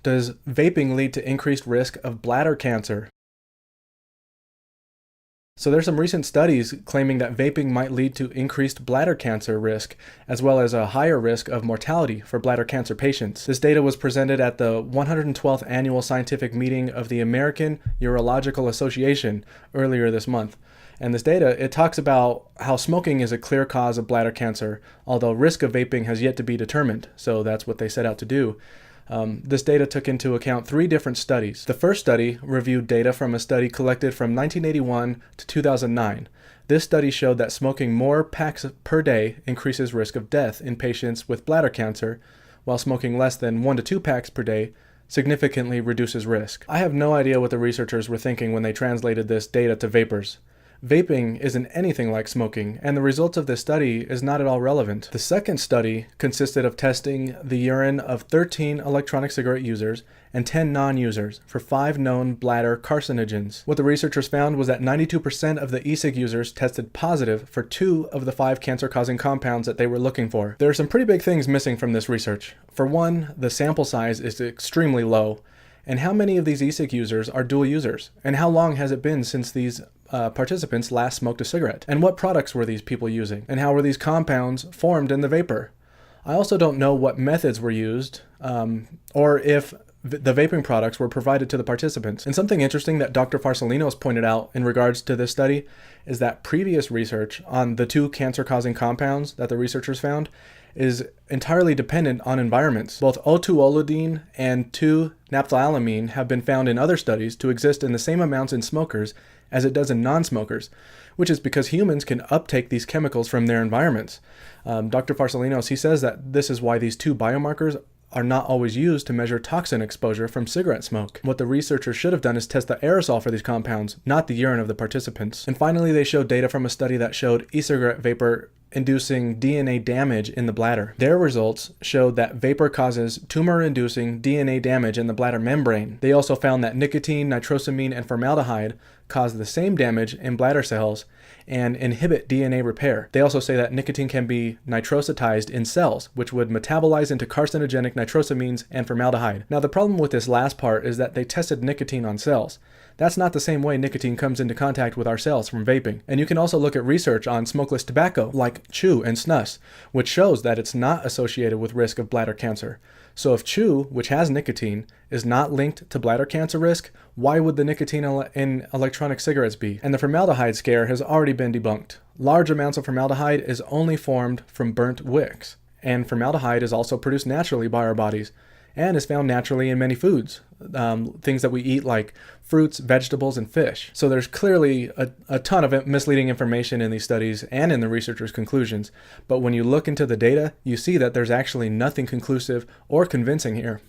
Does vaping lead to increased risk of bladder cancer? So there's some recent studies claiming that vaping might lead to increased bladder cancer risk, as well as a higher risk of mortality for bladder cancer patients. This data was presented at the 112th Annual Scientific Meeting of the American Urological Association earlier this month. And this data, it talks about how smoking is a clear cause of bladder cancer, although risk of vaping has yet to be determined. So that's what they set out to do. This data took into account 3 different studies. The first study reviewed data from a study collected from 1981 to 2009. This study showed that smoking more packs per day increases risk of death in patients with bladder cancer, while smoking less than 1 to 2 packs per day significantly reduces risk. I have no idea what the researchers were thinking when they translated this data to vapors. Vaping isn't anything like smoking, and the results of this study is not at all relevant. The second study consisted of testing the urine of 13 electronic cigarette users and 10 non-users for 5 known bladder carcinogens. What the researchers found was that 92% of the e-cig users tested positive for 2 of the 5 cancer-causing compounds that they were looking for. There are some pretty big things missing from this research. For one, the sample size is extremely low. And how many of these e-cig users are dual users? And how long has it been since these participants last smoked a cigarette? And what products were these people using? And how were these compounds formed in the vapor? I also don't know what methods were used, or if the vaping products were provided to the participants. And something interesting that Dr. Farsalinos pointed out in regards to this study is that previous research on the 2 cancer-causing compounds that the researchers found is entirely dependent on environments. Both O2-olidine and 2-naphthylamine have been found in other studies to exist in the same amounts in smokers as it does in non-smokers, which is because humans can uptake these chemicals from their environments. Dr. Farsalinos, he says that this is why these 2 biomarkers are not always used to measure toxin exposure from cigarette smoke. What the researchers should have done is test the aerosol for these compounds, not the urine of the participants. And finally, they showed data from a study that showed e-cigarette vapor inducing DNA damage in the bladder. Their results showed that vapor causes tumor-inducing DNA damage in the bladder membrane. They also found that nicotine, nitrosamine, and formaldehyde cause the same damage in bladder cells and inhibit DNA repair. They also say that nicotine can be nitrosytized in cells, which would metabolize into carcinogenic nitrosamines and formaldehyde. Now, the problem with this last part is that they tested nicotine on cells. That's not the same way nicotine comes into contact with our cells from vaping. And you can also look at research on smokeless tobacco, like chew and snus, which shows that it's not associated with risk of bladder cancer. So if chew, which has nicotine, is not linked to bladder cancer risk, why would the nicotine in electronic cigarettes be? And the formaldehyde scare has already been debunked. Large amounts of formaldehyde is only formed from burnt wicks, and formaldehyde is also produced naturally by our bodies and is found naturally in many foods, things that we eat like fruits, vegetables, and fish. So there's clearly a ton of misleading information in these studies and in the researchers' conclusions, but when you look into the data, you see that there's actually nothing conclusive or convincing here.